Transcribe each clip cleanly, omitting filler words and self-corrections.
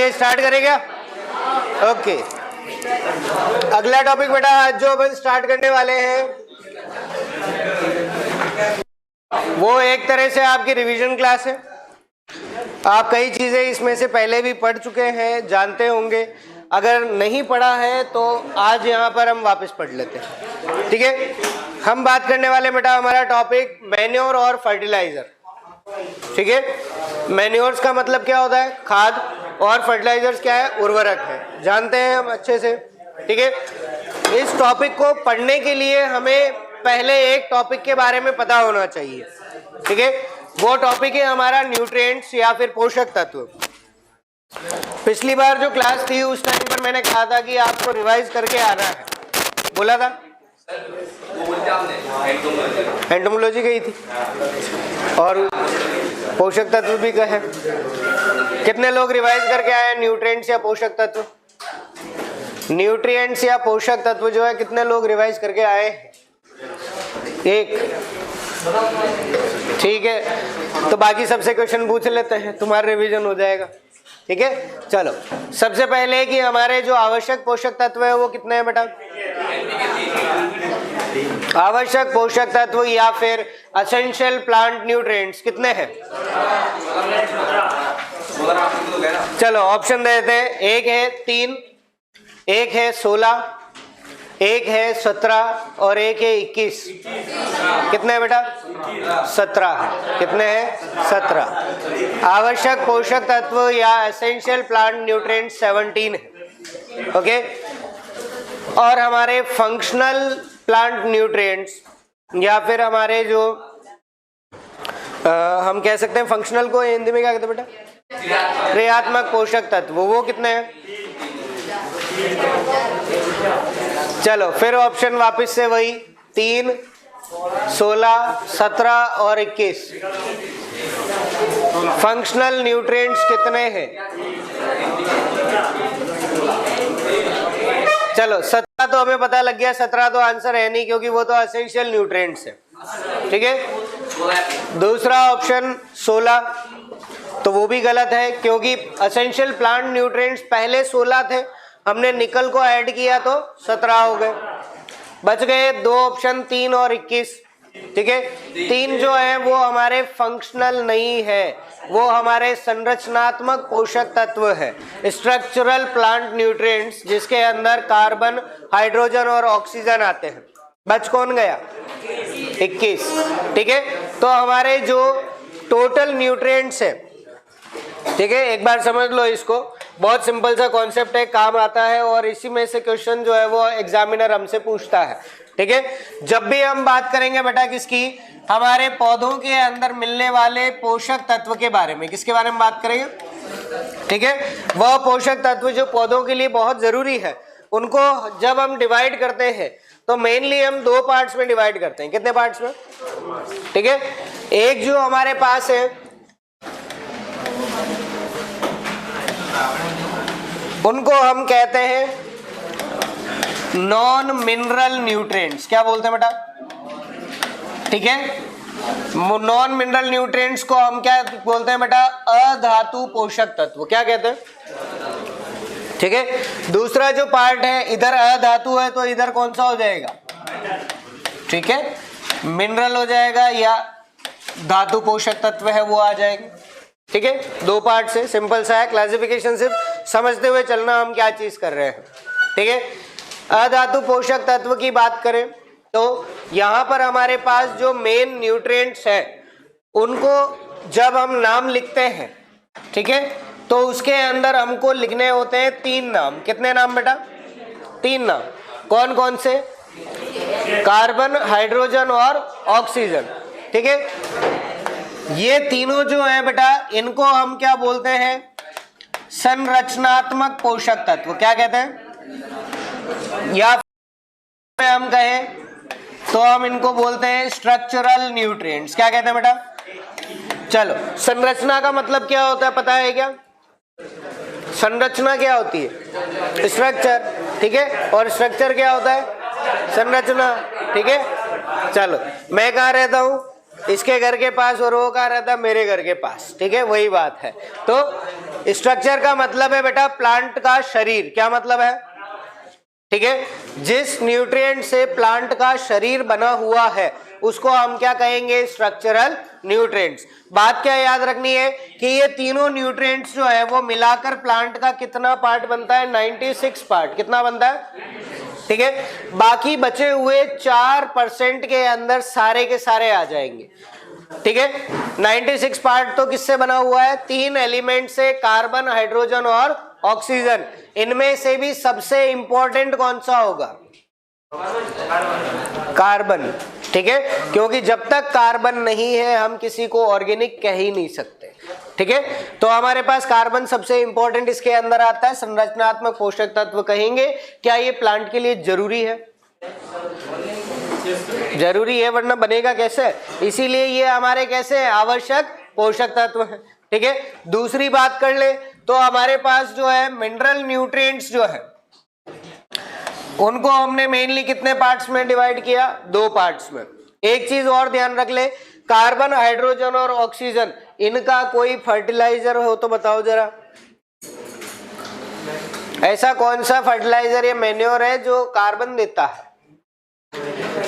चलिए स्टार्ट करेगा। ओके, अगला टॉपिक बेटा आज जो अपन स्टार्ट करने वाले हैं वो एक तरह से आपकी रिवीजन क्लास है। आप कई चीजें इसमें से पहले भी पढ़ चुके हैं, जानते होंगे। अगर नहीं पढ़ा है तो आज यहाँ पर हम वापस पढ़ लेते हैं, ठीक है। हम बात करने वाले बेटा हमारा टॉपिक मैन्योर और फर्टिलाइजर, ठीक है। मैन्योर्स का मतलब क्या होता है? खाद, और फर्टिलाइजर्स क्या है? उर्वरक है, जानते हैं हम अच्छे से, ठीक है। इस टॉपिक को पढ़ने के लिए हमें पहले एक टॉपिक के बारे में पता होना चाहिए, ठीक है। वो टॉपिक है हमारा न्यूट्रिएंट्स या फिर पोषक तत्व। पिछली बार जो क्लास थी उस टाइम पर मैंने कहा था कि आपको रिवाइज करके आना है, बोला था। एंटोमोलॉजी गई थी और पोषक तत्व भी कहे। कितने लोग रिवाइज करके आए न्यूट्रिएंट्स या पोषक तत्व? न्यूट्रिएंट्स या पोषक तत्व जो है कितने लोग रिवाइज करके आए? एक, ठीक है। तो बाकी सबसे क्वेश्चन पूछ लेते हैं, तुम्हारा रिवीजन हो जाएगा, ठीक है। चलो, सबसे पहले कि हमारे जो आवश्यक पोषक तत्व है वो कितने हैं बेटा? आवश्यक पोषक तत्व या फिर एसेंशियल प्लांट न्यूट्रिएंट्स कितने हैं? चलो ऑप्शन दे देते हैं। एक है 3, एक है 16, एक है 17 और एक है 21। कितने हैं बेटा? 17। कितने हैं? 17। आवश्यक पोषक तत्व या एसेंशियल प्लांट न्यूट्रिएंट्स 17 है, ओके। और हमारे फंक्शनल प्लांट न्यूट्रिएंट्स या फिर हमारे जो हम कह सकते हैं फंक्शनल को हिंदी में क्या कहते हैं बेटा? क्रियात्मक पोषक तत्व, वो कितने हैं? चलो फिर ऑप्शन वापस से वही 3, 16, 17 और 21। फंक्शनल न्यूट्रिएंट्स कितने हैं? चलो 17 तो हमें पता लग गया, 17 तो आंसर है नहीं क्योंकि वो तो एसेंशियल न्यूट्रिएंट्स है, ठीक है। दूसरा ऑप्शन 16 तो वो भी गलत है क्योंकि एसेंशियल प्लांट न्यूट्रिएंट्स पहले 16 थे, हमने निकल को ऐड किया तो 17 हो गए। बच गए दो ऑप्शन 3 और 21, ठीक है। 3 जो है वो हमारे फंक्शनल नहीं है, वो हमारे संरचनात्मक पोषक तत्व है, स्ट्रक्चरल प्लांट न्यूट्रिएंट्स, जिसके अंदर कार्बन, हाइड्रोजन और ऑक्सीजन आते हैं। बच कौन गया? 21, ठीक है। तो हमारे जो टोटल न्यूट्रिएंट्स है, ठीक है, एक बार समझ लो इसको, बहुत सिंपल सा कॉन्सेप्ट है, काम आता है और इसी में से क्वेश्चन जो है वो एग्जामिनर हमसे पूछता है, ठीक है। जब भी हम बात करेंगे बेटा किसकी? हमारे पौधों के अंदर मिलने वाले पोषक तत्व के बारे में, किसके बारे में बात करेंगे? ठीक है, वह पोषक तत्व जो पौधों के लिए बहुत जरूरी है, उनको जब हम डिवाइड करते हैं तो मेनली हम 2 पार्ट्स में डिवाइड करते हैं। कितने पार्ट्स में? ठीक है, एक जो हमारे पास है उनको हम कहते हैं नॉन मिनरल न्यूट्रिएंट्स। क्या बोलते हैं बेटा? ठीक है, नॉन मिनरल न्यूट्रिएंट्स को हम क्या बोलते हैं बेटा? अधातु पोषक तत्व। क्या कहते हैं? ठीक है, दूसरा जो पार्ट है इधर अधातु है तो इधर कौन सा हो जाएगा? ठीक है, मिनरल हो जाएगा या धातु पोषक तत्व है वो आ जाएगा। ठीक है, 2 पार्ट से, सिंपल सा है, क्लासिफिकेशन सिर्फ समझते हुए चलना हम क्या चीज कर रहे हैं। ठीक है, अधातु पोषक तत्व की बात करें तो यहाँ पर हमारे पास जो मेन न्यूट्रिएंट्स हैं उनको जब हम नाम लिखते हैं, ठीक है, तो उसके अंदर हमको लिखने होते हैं 3 नाम। कितने नाम बेटा? 3 नाम। कौन कौन से? कार्बन, हाइड्रोजन और ऑक्सीजन। ठीक है, ये तीनों जो है बेटा इनको हम क्या बोलते हैं? संरचनात्मक पोषक तत्व। क्या कहते हैं? या हम कहें तो हम इनको बोलते हैं स्ट्रक्चरल न्यूट्रिएंट्स। क्या कहते हैं बेटा? चलो, संरचना का मतलब क्या होता है पता है क्या? संरचना क्या होती है? स्ट्रक्चर। ठीक है, और स्ट्रक्चर क्या होता है? संरचना। ठीक है, चलो मैं कहाँ रहता हूँ? इसके घर के पास और वो कह रहा था मेरे घर के पास, ठीक है, वही बात है। तो स्ट्रक्चर का मतलब है बेटा प्लांट का शरीर, क्या मतलब है, ठीक है, जिस न्यूट्रिएंट से प्लांट का शरीर बना हुआ है उसको हम क्या कहेंगे, स्ट्रक्चरल न्यूट्रिएंट्स। बात क्या याद रखनी है कि ये तीनों न्यूट्रिएंट्स जो है वो मिलाकर प्लांट का कितना पार्ट बनता है, 96 पार्ट, कितना बनता है, ठीक है। बाकी बचे हुए 4% के अंदर सारे के सारे आ जाएंगे, ठीक है। 96 पार्ट तो किससे बना हुआ है, 3 एलिमेंट से, कार्बन, हाइड्रोजन और ऑक्सीजन। इनमें से भी सबसे इंपॉर्टेंट कौन सा होगा, कार्बन, ठीक है, क्योंकि जब तक कार्बन नहीं है हम किसी को ऑर्गेनिक कह ही नहीं सकते, ठीक है। तो हमारे पास कार्बन सबसे इंपॉर्टेंट इसके अंदर आता है। संरचनात्मक पोषक तत्व कहेंगे, क्या ये प्लांट के लिए जरूरी है, जरूरी है, वरना बनेगा कैसे, इसीलिए ये हमारे कैसे आवश्यक पोषक तत्व है, ठीक है। दूसरी बात कर ले तो हमारे पास जो है मिनरल न्यूट्रिएंट्स जो है उनको हमने मेनली कितने पार्ट्स में डिवाइड किया, 2 पार्ट्स में। एक चीज और ध्यान रख ले, कार्बन, हाइड्रोजन और ऑक्सीजन, इनका कोई फर्टिलाइजर हो तो बताओ जरा, ऐसा कौन सा फर्टिलाइजर या मैन्योर है जो कार्बन देता है,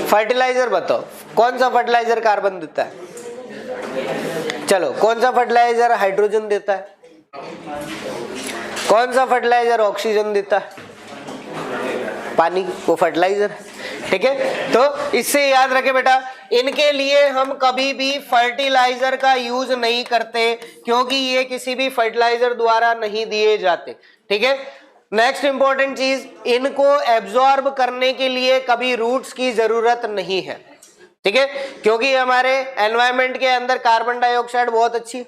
फर्टिलाइजर बताओ, कौन सा फर्टिलाइजर कार्बन देता है, चलो कौन सा फर्टिलाइजर हाइड्रोजन देता है, कौन सा फर्टिलाइजर ऑक्सीजन देता है, पानी, वो फर्टिलाइजर है, ठीक है। तो इससे याद रखे बेटा, इनके लिए हम कभी भी फर्टिलाइजर का यूज नहीं करते क्योंकि ये किसी भी फर्टिलाइजर द्वारा नहीं दिए जाते, ठीक है। नेक्स्ट इंपॉर्टेंट चीज, इनको एब्जॉर्ब करने के लिए कभी रूट्स की जरूरत नहीं है, ठीक है, क्योंकि हमारे एनवायरनमेंट के अंदर कार्बन डाइऑक्साइड बहुत अच्छी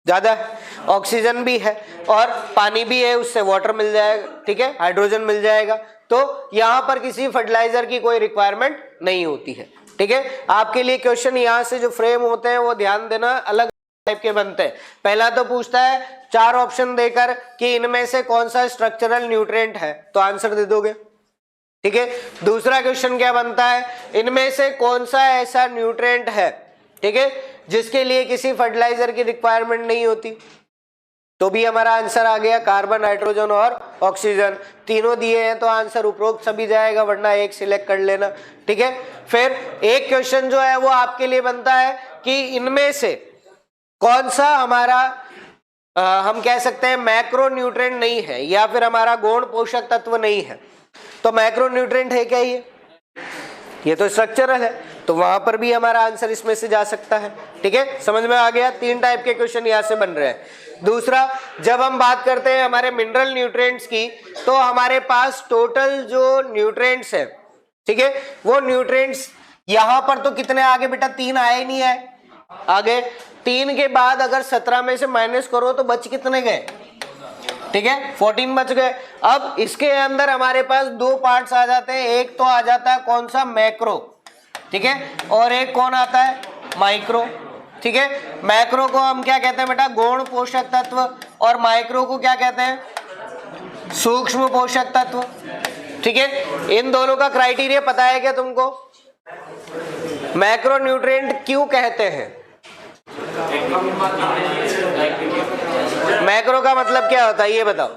ज्यादा है, ऑक्सीजन भी है और पानी भी है, उससे वाटर मिल जाएगा, ठीक है, हाइड्रोजन मिल जाएगा। तो यहां पर किसी फर्टिलाइजर की कोई रिक्वायरमेंट नहीं होती है, ठीक है। आपके लिए क्वेश्चन यहां से जो फ्रेम होते हैं वो ध्यान देना, अलग टाइप के बनते हैं। पहला तो पूछता है 4 ऑप्शन देकर कि इनमें से कौन सा स्ट्रक्चरल न्यूट्रिएंट है, तो आंसर दे दोगे, ठीक है। दूसरा क्वेश्चन क्या बनता है, इनमें से कौन सा ऐसा न्यूट्रिएंट है, ठीक है, जिसके लिए किसी फर्टिलाइजर की रिक्वायरमेंट नहीं होती, तो भी हमारा आंसर आ गया कार्बन, हाइड्रोजन और ऑक्सीजन। तीनों दिए हैं तो आंसर उपरोक्त सभी जाएगा, वरना एक सिलेक्ट कर लेना, ठीक है। फिर एक क्वेश्चन जो है वो आपके लिए बनता है कि इनमें से कौन सा हमारा हम कह सकते हैं मैक्रो न्यूट्रिएंट नहीं है या फिर हमारा गौण पोषक तत्व नहीं है। तो मैक्रो न्यूट्रिएंट है क्या, ये तो स्ट्रक्चरल है, तो वहां पर भी हमारा आंसर इसमें से जा सकता है, ठीक है। समझ में आ गया, 3 टाइप के क्वेश्चन यहां से बन रहे हैं। दूसरा, जब हम बात करते हैं हमारे मिनरल न्यूट्रिएंट्स की, तो हमारे पास टोटल जो न्यूट्रिएंट्स है, ठीक है, वो न्यूट्रिएंट्स यहां पर तो कितने आगे बेटा, 3 आए ही नहीं आए, आगे 3 के बाद अगर 17 में से माइनस करो तो बच कितने गए, ठीक है, 14 बच गए। अब इसके अंदर हमारे पास 2 पार्ट्स आ जाते हैं, एक तो आ जाता है कौन सा, मैक्रो, ठीक है, और एक कौन आता है, माइक्रो, ठीक है। मैक्रो को हम क्या कहते हैं बेटा, गौण पोषक तत्व, और माइक्रो को क्या कहते हैं, सूक्ष्म पोषक तत्व, ठीक है। इन दोनों का क्राइटेरिया पता है क्या तुमको, मैक्रो न्यूट्रिएंट क्यों कहते हैं, मैक्रो का मतलब क्या होता है ये बताओ,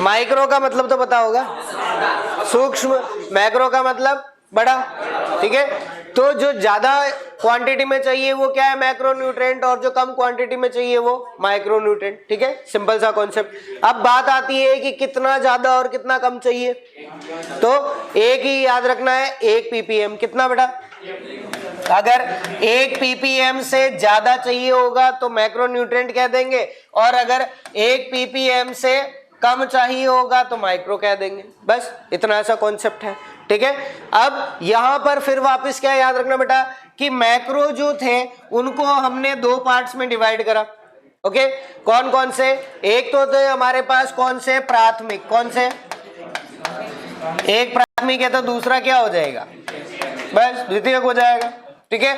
माइक्रो का मतलब तो पता होगा, सूक्ष्म, मैक्रो का मतलब बड़ा, ठीक है। तो जो ज्यादा क्वांटिटी में चाहिए वो क्या है, मैक्रो न्यूट्रिएंट, और जो कम क्वांटिटी में चाहिए वो माइक्रो न्यूट्रिएंट, ठीक है, सिंपल सा कॉन्सेप्ट। अब बात आती है कि कितना ज्यादा और कितना कम चाहिए, तो एक ही याद रखना है, 1 ppm, कितना बेटा, अगर 1 ppm से ज्यादा चाहिए होगा तो मैक्रो न्यूट्रिएंट कह देंगे, और अगर 1 ppm से कम चाहिए होगा तो माइक्रो कह देंगे, बस इतना सा कॉन्सेप्ट है, ठीक है। अब यहां पर फिर वापस क्या याद रखना बेटा कि मैक्रो जो थे उनको हमने 2 पार्ट्स में डिवाइड करा, ओके, कौन कौन से, एक तो थे हमारे पास कौन से, प्राथमिक, कौन से, एक प्राथमिक है तो दूसरा क्या हो जाएगा, बस द्वितीयक हो जाएगा, ठीक है।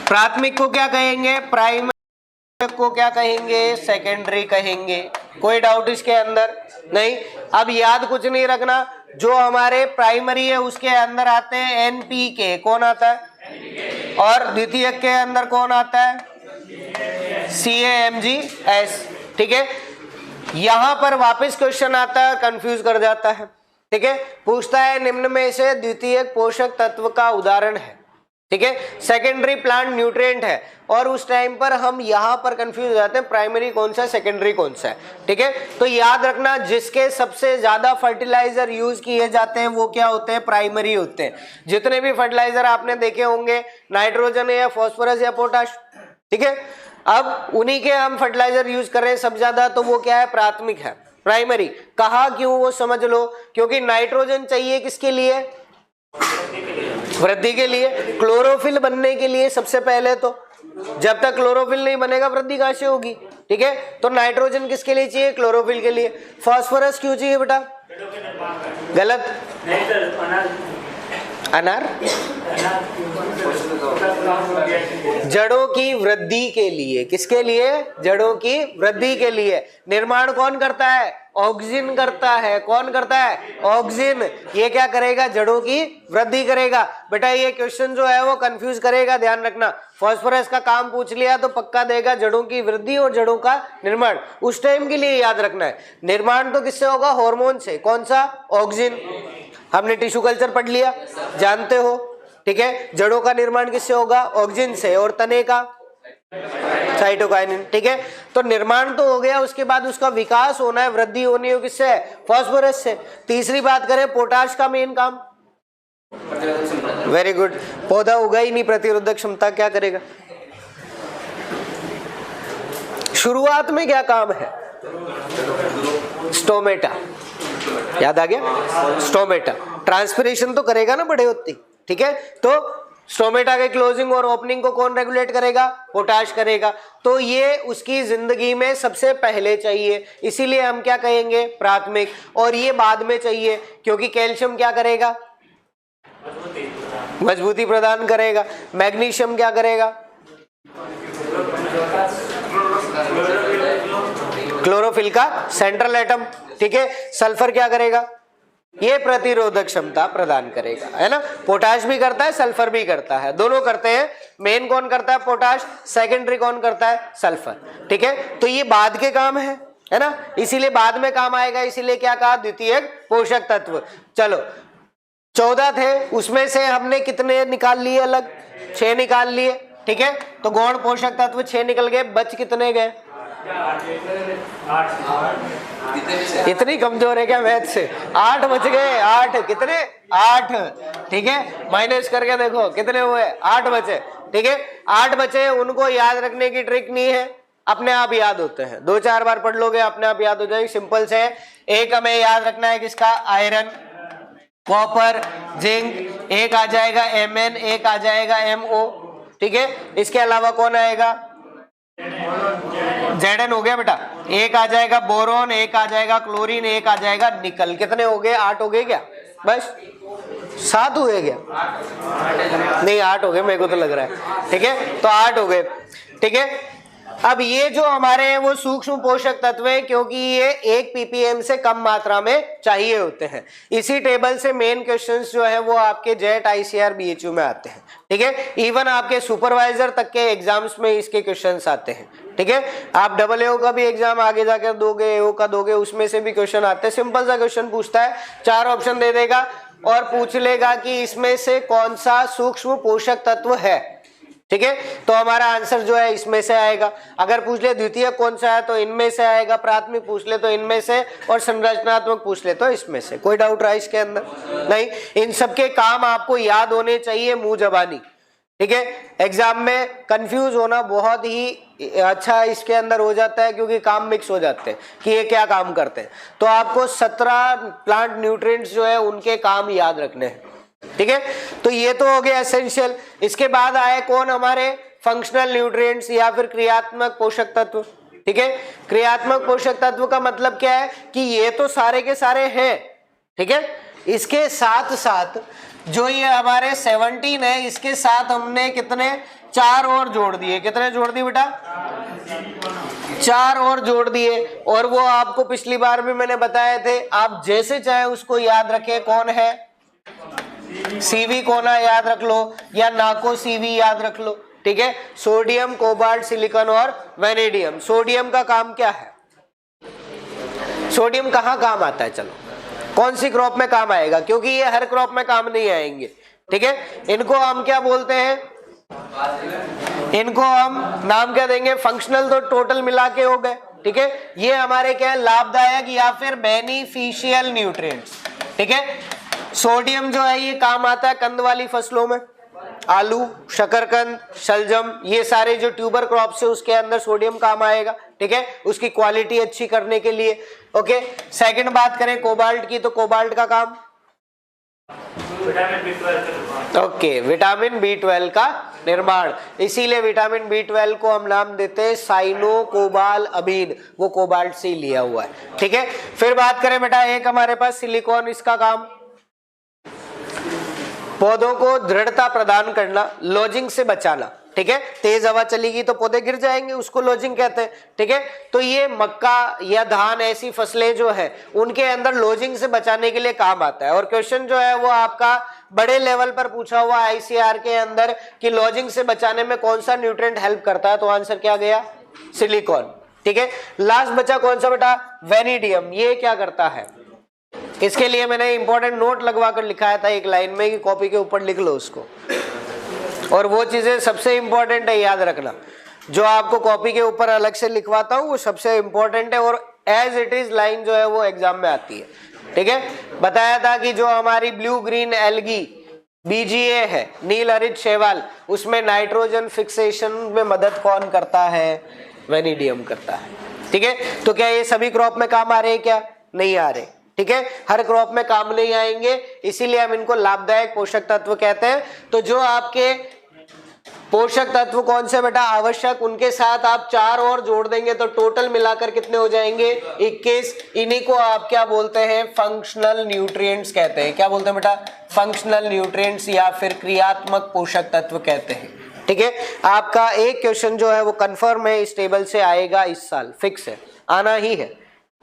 प्राथमिक को क्या कहेंगे, प्राइमरी को क्या कहेंगे, सेकेंडरी कहेंगे, कोई डाउट इसके अंदर नहीं। अब याद कुछ नहीं रखना, जो हमारे प्राइमरी है उसके अंदर आते हैं NPK, कौन आता है, और द्वितीयक के अंदर कौन आता है, CaMgS। ठीक है, यहां पर वापस क्वेश्चन आता है, कंफ्यूज कर जाता है। ठीक है, पूछता है निम्न में से द्वितीयक पोषक तत्व का उदाहरण है। ठीक है, सेकेंडरी प्लांट न्यूट्रिएंट है, और उस टाइम पर हम यहां पर कंफ्यूज हो जाते हैं प्राइमरी कौन सा है, सेकेंडरी कौन सा है। ठीक है, तो याद रखना जिसके सबसे ज्यादा फर्टिलाइजर यूज किए जाते हैं वो क्या होते हैं, प्राइमरी होते हैं। जितने भी फर्टिलाइजर आपने देखे होंगे, नाइट्रोजन या फॉस्फोरस या पोटाश, ठीक है, अब उन्हीं के हम फर्टिलाइजर यूज कर रहे हैं सब ज्यादा, तो वो क्या है, प्राथमिक है, प्राइमरी। कहा क्यों वो समझ लो, क्योंकि नाइट्रोजन चाहिए किसके लिए, वृद्धि के लिए, क्लोरोफिल बनने के लिए सबसे पहले। तो जब तक क्लोरोफिल नहीं बनेगा वृद्धि कहां से होगी। ठीक है, तो नाइट्रोजन किसके लिए चाहिए, क्लोरोफिल के लिए। फॉस्फोरस क्यों चाहिए बेटा, गलत, अनार, जड़ों की वृद्धि के लिए, किसके लिए, जड़ों की वृद्धि के लिए। निर्माण कौन करता है, ऑक्सीजन करता है, कौन करता है, ऑक्सीजन। ये क्या करेगा, जड़ों की वृद्धि करेगा। बेटा ये क्वेश्चन जो है वो कंफ्यूज करेगा, ध्यान रखना। फॉस्फोरस का काम पूछ लिया तो पक्का देगा जड़ों की वृद्धि और जड़ों का निर्माण, उस टाइम के लिए याद रखना है। निर्माण तो किससे होगा, हार्मोन से, कौन सा, ऑक्सीजन। हमने टिश्यू कल्चर पढ़ लिया, जानते हो। ठीक है, जड़ों का निर्माण किससे होगा, ऑक्सीजन से, और तने का साइटोकाइनिन। ठीक है, तो निर्माण तो हो गया, उसके बाद उसका विकास होना है, वृद्धि होनी है, किससे, फॉस्फोरस से। तीसरी बात करें, पोटाश का मेन काम, वेरी गुड, पौधा उगा ही नहीं, प्रतिरोधक क्षमता क्या करेगा। शुरुआत में क्या काम है, स्टोमेटा, याद आ गया, स्टोमेटा ट्रांसपिरेशन तो करेगा ना बड़े होती। ठीक है, तो स्टोमेटा के क्लोजिंग और ओपनिंग को कौन रेगुलेट करेगा, पोटाश करेगा। तो ये उसकी जिंदगी में सबसे पहले चाहिए, इसीलिए हम क्या कहेंगे, प्राथमिक। और ये बाद में चाहिए, क्योंकि कैल्शियम क्या करेगा, मजबूती प्रदान करेगा। मैग्नीशियम क्या करेगा, क्लोरोफिल का सेंट्रल एटम। ठीक है, सल्फर क्या करेगा, ये प्रतिरोधक क्षमता प्रदान करेगा, है ना। पोटाश भी करता है, सल्फर भी करता है, दोनों करते हैं। मेन कौन करता है, पोटाश, सेकेंडरी कौन करता है, सल्फर। ठीक है, तो ये बाद के काम है ना, इसीलिए बाद में काम आएगा, इसीलिए क्या कहा, द्वितीयक पोषक तत्व। चलो 14 थे, उसमें से हमने कितने निकाल लिए अलग, 6 निकाल लिए। ठीक है, तो गौण पोषक तत्व 6 निकल गए, बच कितने गए, इतनी कमजोर है क्या मैथ से, 8 बच गए, 8 कितने, 8। ठीक है, माइनस करके देखो कितने हुए, 8 बचे। ठीक है, 8 बचे, उनको याद रखने की ट्रिक नहीं है, अपने आप याद होते हैं, 2-4 बार पढ़ लोगे अपने आप याद हो जाएगी, सिंपल से। एक हमें याद रखना है किसका, आयरन, कॉपर, जिंक, एक आ जाएगा Mn, एक आ जाएगा MO। ठीक है, इसके अलावा कौन आएगा, Zn हो गया बेटा, एक आ जाएगा बोरोन, एक आ जाएगा क्लोरीन, एक आ जाएगा निकल। कितने हो गए, 8 हो गए क्या, बस 7 हुए क्या, नहीं 8 हो गए मेरे को तो लग रहा है। ठीक है, तो 8 हो गए। ठीक है, अब ये जो हमारे हैं वो सूक्ष्म पोषक तत्व है, क्योंकि ये 1 ppm से कम मात्रा में चाहिए होते हैं। इसी टेबल से मेन क्वेश्चंस जो है वो आपके जेट ICR BHU में आते हैं। ठीक है, इवन आपके सुपरवाइजर तक के एग्जाम्स में इसके क्वेश्चंस आते हैं। ठीक है, आप AO का भी एग्जाम आगे जाकर दोगे, AO का दोगे, उसमें से भी क्वेश्चन आते हैं। सिंपल सा क्वेश्चन पूछता है, 4 ऑप्शन दे देगा और पूछ लेगा कि इसमें से कौन सा सूक्ष्म पोषक तत्व है। ठीक है, तो हमारा आंसर जो है इसमें से आएगा। अगर पूछ ले द्वितीय कौन सा है तो इनमें से आएगा, प्राथमिक पूछ ले तो इनमें से, और संरचनात्मक पूछ ले तो इसमें से। कोई डाउट रहा इसके अंदर, नहीं। इन सबके काम आपको याद होने चाहिए मुंह जबानी। ठीक है, एग्जाम में कंफ्यूज होना बहुत ही अच्छा इसके अंदर हो जाता है, क्योंकि काम मिक्स हो जाते हैं कि ये क्या काम करते हैं। तो आपको 17 प्लांट न्यूट्रिएंट्स जो है उनके काम याद रखने हैं। ठीक है, तो ये तो हो गया एसेंशियल। इसके बाद आए कौन, हमारे फंक्शनल न्यूट्रिएंट्स या फिर क्रियात्मक पोषक तत्व। ठीक है, क्रियात्मक पोषक तत्व का मतलब क्या है कि ये तो सारे के सारे हैं। ठीक है, इसके साथ साथ जो ये हमारे 17 है, इसके साथ हमने कितने 4 और जोड़ दिए। कितने जोड़ दिए बेटा? 4 और जोड़ दिए। और वो आपको पिछली बार भी मैंने बताए थे, आप जैसे चाहे उसको याद रखें। कौन है? सीवी कोना याद रख लो या नाको सीवी याद रख लो, ठीक है। सोडियम, कोबाल्ट, सिलिकॉन और वेनेडियम। सोडियम का काम क्या है? सोडियम कहाँ काम आता है? चलो, कौन सी क्रॉप में काम आएगा? क्योंकि ये हर क्रॉप में काम नहीं आएंगे, ठीक है। इनको हम क्या बोलते हैं? इनको हम नाम क्या देंगे? फंक्शनल। तो टोटल मिला के हो गए, ठीक है। ये हमारे क्या है? लाभदायक या फिर बेनिफिशियल न्यूट्रिएंट्स, ठीक है। सोडियम जो है ये काम आता है कंद वाली फसलों में, आलू, शकरकंद, शलजम, ये सारे जो ट्यूबर क्रॉप्स है उसके अंदर सोडियम काम आएगा, ठीक है, उसकी क्वालिटी अच्छी करने के लिए। ओके, सेकंड बात करें कोबाल्ट की, तो कोबाल्ट का काम ओके विटामिन B12 का निर्माण। इसीलिए विटामिन B12 को हम नाम देते हैं साइनो कोबाल अमीन, वो कोबाल्ट से ही लिया हुआ है, ठीक है। फिर बात करें बेटा, एक हमारे पास सिलिकॉन, इसका काम पौधों को दृढ़ता प्रदान करना, लॉजिंग से बचाना, ठीक है। तेज हवा चलेगी तो पौधे गिर जाएंगे, उसको लॉजिंग कहते हैं, ठीक है। तो ये मक्का या धान ऐसी फसलें जो है उनके अंदर लॉजिंग से बचाने के लिए काम आता है। और क्वेश्चन जो है वो आपका बड़े लेवल पर पूछा हुआ आईसीआर के अंदर कि लॉजिंग से बचाने में कौन सा न्यूट्रिएंट हेल्प करता है, तो आंसर क्या गया? सिलिकॉन, ठीक है। लास्ट बचा कौन सा बेटा? वेनेडियम। ये क्या करता है? इसके लिए मैंने इंपॉर्टेंट नोट लगवा कर लिखाया था एक लाइन में कि कॉपी के ऊपर लिख लो उसको, और वो चीजें सबसे इंपॉर्टेंट है याद रखना। जो आपको कॉपी के ऊपर अलग से लिखवाता हूँ वो सबसे इंपॉर्टेंट है, और एज इट इज लाइन जो है वो एग्जाम में आती है, ठीक है। बताया था कि जो हमारी ब्लू ग्रीन एल्गी BGA है, नील हरित शैवाल, उसमें नाइट्रोजन फिक्सेशन में मदद कौन करता है? वेनेडियम करता है, ठीक है। तो क्या ये सभी क्रॉप में काम आ रहे हैं? क्या नहीं आ रहे, ठीक है। हर क्रॉप में काम नहीं आएंगे, इसीलिए हम इनको लाभदायक पोषक तत्व कहते हैं। तो जो आपके पोषक तत्व कौन से बेटा आवश्यक, उनके साथ आप 4 और जोड़ देंगे तो टोटल मिलाकर कितने हो जाएंगे? 21। इन्हीं को आप क्या बोलते हैं? फंक्शनल न्यूट्रिएंट्स कहते हैं। क्या बोलते हैं बेटा? फंक्शनल न्यूट्रिएंट्स या फिर क्रियात्मक पोषक तत्व कहते हैं, ठीक है। आपका एक क्वेश्चन जो है वो कंफर्म है, इस टेबल से आएगा इस साल, फिक्स है, आना ही है,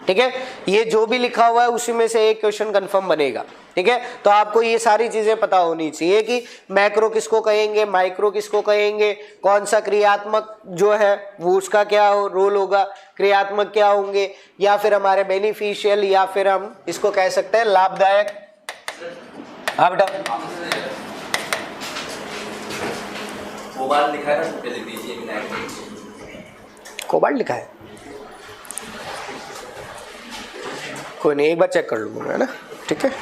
ठीक है। ये जो भी लिखा हुआ है उसी में से एक क्वेश्चन कंफर्म बनेगा, ठीक है। तो आपको ये सारी चीजें पता होनी चाहिए कि मैक्रो किसको कहेंगे, माइक्रो किसको कहेंगे, कौन सा क्रियात्मक जो है वो उसका क्या रोल होगा, क्रियात्मक क्या होंगे, या फिर हमारे बेनिफिशियल, या फिर हम इसको कह सकते हैं लाभदायक। हाँ बेटा, कोबाल्ट लिखा है, कोबाल्ट लिखा है, कोई नहीं, एक बार चेक कर लूंगा मैं ना, ठीक है।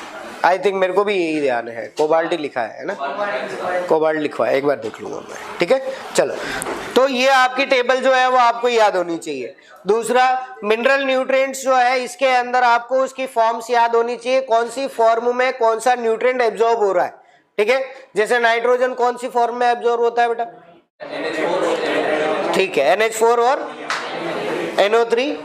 आई थिंक मेरे को भी यही ध्यान है, कोबाल्ट ही लिखा है ना, कोबाल्ट लिखा है, एक बार देख लूंगा मैं, ठीक है। चलो, तो ये आपकी टेबल जो है वो आपको याद होनी चाहिए। दूसरा, मिनरल न्यूट्रिएंट्स जो है इसके अंदर आपको उसकी फॉर्म्स याद होनी चाहिए, कौन सी फॉर्म में कौन सा न्यूट्रिएंट एब्जॉर्ब हो रहा है, ठीक है। जैसे नाइट्रोजन कौन सी फॉर्म में एब्जॉर्ब होता है बेटा? ठीक है, NH4 और NO3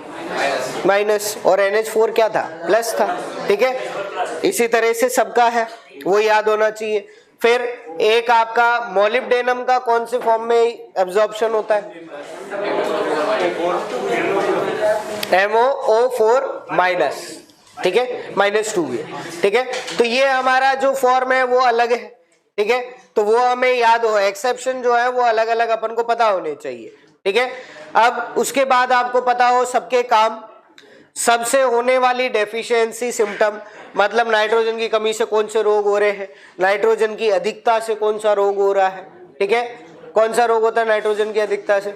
माइनस, और NH4 क्या था? प्लस था, ठीक है। इसी तरह से सबका है, वो याद होना चाहिए। फिर एक आपका मोलिब्डेनम का कौन से फॉर्म में एब्जॉर्प्शन होता है? MOO4 माइनस, ठीक है, -2 है, ठीक है। तो ये हमारा जो फॉर्म है वो अलग है, ठीक है। तो वो हमें याद हो, एक्सेप्शन जो है वो अलग अलग अपन को पता होने चाहिए, ठीक है। अब उसके बाद आपको पता हो सबके काम, सबसे होने वाली डेफिशिएंसी सिम्टम, मतलब नाइट्रोजन की कमी से कौन से रोग हो रहे हैं, नाइट्रोजन की अधिकता से कौन सा रोग हो रहा है, ठीक है। कौन सा रोग होता है नाइट्रोजन की अधिकता से?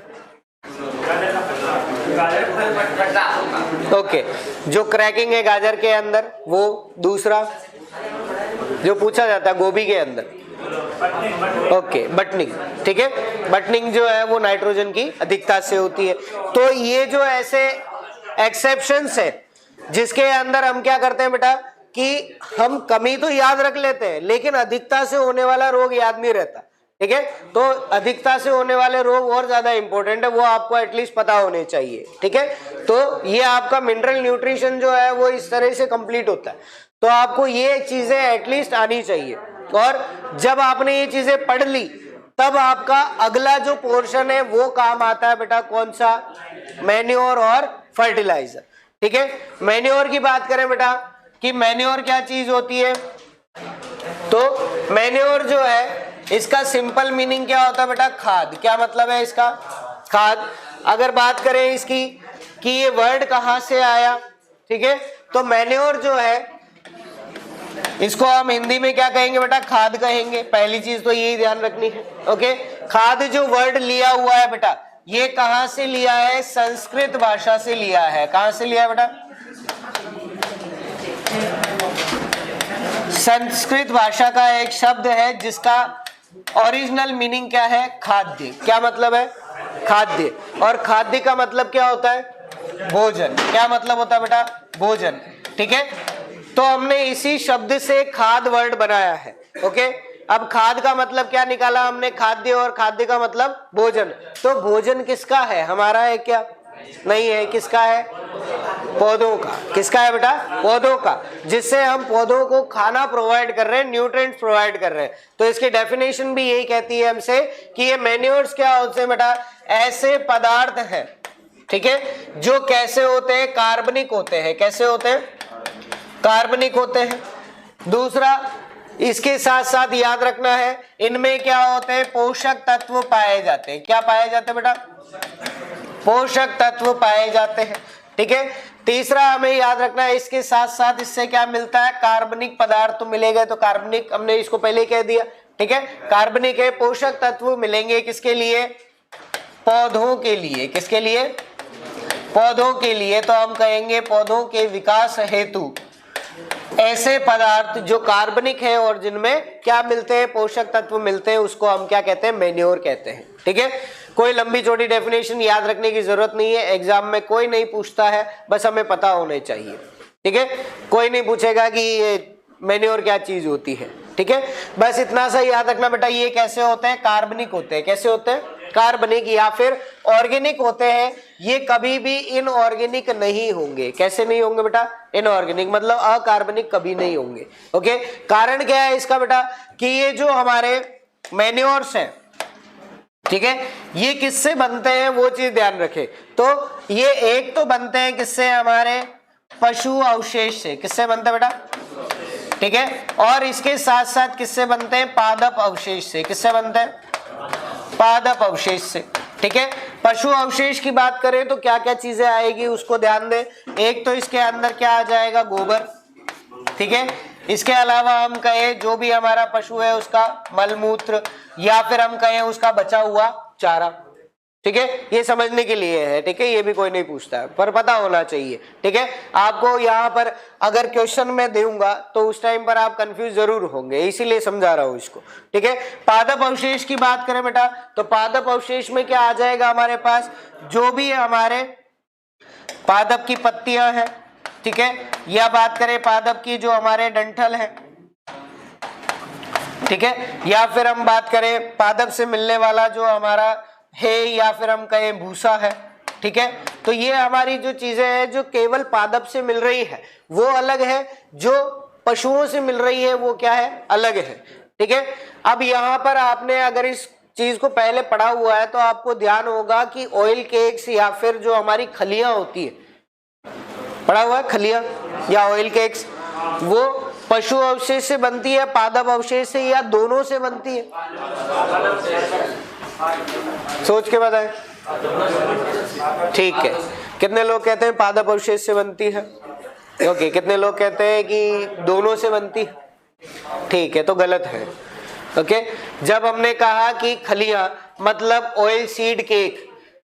ओके, जो क्रैकिंग है गाजर के अंदर वो। दूसरा जो पूछा जाता है गोभी के अंदर, ओके, बटनिंग, ठीक है। बटनिंग जो है वो नाइट्रोजन की अधिकता से होती है। तो ये जो ऐसे एक्सेप्शंस है जिसके अंदर हम क्या करते हैं बेटा कि हम कमी तो याद रख लेते हैं लेकिन अधिकता से होने वाला रोग याद नहीं रहता, ठीक है। तो अधिकता से होने वाले रोग और ज्यादा इंपॉर्टेंट है, वो आपको एटलीस्ट पता होने चाहिए, ठीक है। तो ये आपका मिनरल न्यूट्रिशन जो है वो इस तरह से कंप्लीट होता है। तो आपको ये चीजें एटलीस्ट आनी चाहिए, और जब आपने ये चीजें पढ़ ली तब आपका अगला जो पोर्शन है वो काम आता है बेटा कौन सा, मैन्योर और फर्टिलाइजर। ठीक है, मैन्योर की बात करें बेटा कि मैन्योर क्या चीज होती है, तो मैन्योर जो है इसका सिंपल मीनिंग क्या होता है बेटा, खाद। क्या मतलब है इसका, खाद। अगर बात करें इसकी कि ये वर्ड कहां से आया, ठीक है, तो मैन्योर जो है इसको हम हिंदी में क्या कहेंगे बेटा, खाद कहेंगे। पहली चीज तो यही ध्यान रखनी है। ओके, खाद जो वर्ड लिया हुआ है बेटा, ये कहां से लिया है, संस्कृत भाषा से लिया है। कहां से लिया है बेटा, संस्कृत भाषा का एक शब्द है जिसका ओरिजिनल मीनिंग क्या है, खाद्य। क्या मतलब है, खाद्य। और खाद्य का मतलब क्या होता है, भोजन। क्या मतलब होता है बेटा, भोजन। ठीक है, तो हमने इसी शब्द से खाद वर्ड बनाया है। ओके, अब खाद का मतलब क्या निकाला हमने, खाद्य, और खाद्य का मतलब भोजन। तो भोजन किसका है, हमारा है क्या, नहीं है। किसका है, पौधों का। किसका है बेटा, पौधों का, जिससे हम पौधों को खाना प्रोवाइड कर रहे हैं, न्यूट्रिएंट्स प्रोवाइड कर रहे हैं। तो इसकी डेफिनेशन भी यही कहती है हमसे कि ये मैन्योर्स क्या होते हैं बेटा, ऐसे पदार्थ हैं, ठीक है, जो कैसे होते हैं, कार्बनिक होते हैं। कैसे होते हैं, कार्बनिक होते हैं। दूसरा, इसके साथ साथ याद रखना है, इनमें क्या होते हैं, पोषक तत्व पाए जाते हैं। क्या पाए जाते हैं बेटा, पोषक तत्व पाए जाते हैं। ठीक है, तीसरा हमें याद रखना है, इसके साथ साथ इससे क्या मिलता है, कार्बनिक पदार्थ तो मिलेगा। तो कार्बनिक हमने इसको पहले कह दिया। ठीक है, कार्बनिक है। पोषक तत्व मिलेंगे किसके लिए, पौधों के लिए। किसके लिए, पौधों के लिए। तो हम कहेंगे पौधों के विकास हेतु ऐसे पदार्थ जो कार्बनिक है और जिनमें क्या मिलते हैं, पोषक तत्व मिलते हैं, उसको हम क्या कहते हैं, मैन्योर कहते हैं। ठीक है, कोई लंबी चौड़ी डेफिनेशन याद रखने की जरूरत नहीं है, एग्जाम में कोई नहीं पूछता है, बस हमें पता होने चाहिए। ठीक है, कोई नहीं पूछेगा कि ये मैन्योर क्या चीज होती है। ठीक है, बस इतना सा याद रखना बेटा, ये कैसे होते हैं, कार्बनिक होते हैं। कैसे होते हैं, कार्बनिक, या फिर ऑर्गेनिक होते हैं। ये कभी भी इनऑर्गेनिक नहीं होंगे। कैसे नहीं होंगे बेटा, इनऑर्गेनिक, मतलब अकार्बनिक कभी नहीं होंगे। ओके, कारण क्या है इसका बेटा, कि ये जो हमारे मैन्योर्स हैं, ठीक है, ये किससे बनते हैं वो चीज ध्यान रखें। तो ये एक तो बनते हैं किससे, हमारे पशु अवशेष से। किससे बनते हैं बेटा, ठीक है, और इसके साथ साथ किससे बनते हैं, पादप अवशेष से। किससे बनते हैं, पादप अवशेष से। ठीक है, पशु अवशेष की बात करें तो क्या क्या चीजें आएगी उसको ध्यान दें। एक तो इसके अंदर क्या आ जाएगा, गोबर। ठीक है, इसके अलावा हम कहें जो भी हमारा पशु है उसका मलमूत्र, या फिर हम कहें उसका बचा हुआ चारा। ठीक है, ये समझने के लिए है। ठीक है, ये भी कोई नहीं पूछता है, पर पता होना चाहिए। ठीक है, आपको यहाँ पर अगर क्वेश्चन में दूंगा तो उस टाइम पर आप कंफ्यूज जरूर होंगे, इसीलिए समझा रहा हूँ इसको। ठीक है, पादप अवशेष की बात करें बेटा, तो पादप अवशेष में क्या आ जाएगा हमारे पास, जो भी हमारे पादप की पत्तियां हैं, ठीक है, या बात करें पादप की जो हमारे डंठल है, ठीक है, या फिर हम बात करें पादप से मिलने वाला जो हमारा है, या फिर हम कहें भूसा है। ठीक है, तो ये हमारी जो चीजें हैं जो केवल पादप से मिल रही है वो अलग है, जो पशुओं से मिल रही है वो क्या है, अलग है। ठीक है, अब यहाँ पर आपने अगर इस चीज को पहले पढ़ा हुआ है तो आपको ध्यान होगा कि ऑयल केक्स या फिर जो हमारी खलियां होती है, पढ़ा हुआ है, खलियां या ऑयल केक्स, वो पशु अवशेष से बनती है, पादप अवशेष से, या दोनों से बनती है, सोच के बताएं। ठीक है, कितने लोग कहते हैं पादप अवशेष से बनती है, ओके, कितने लोग कहते हैं कि दोनों से बनती है। ठीक है, तो गलत है। ओके, जब हमने कहा कि खलियां मतलब ऑयल सीड केक,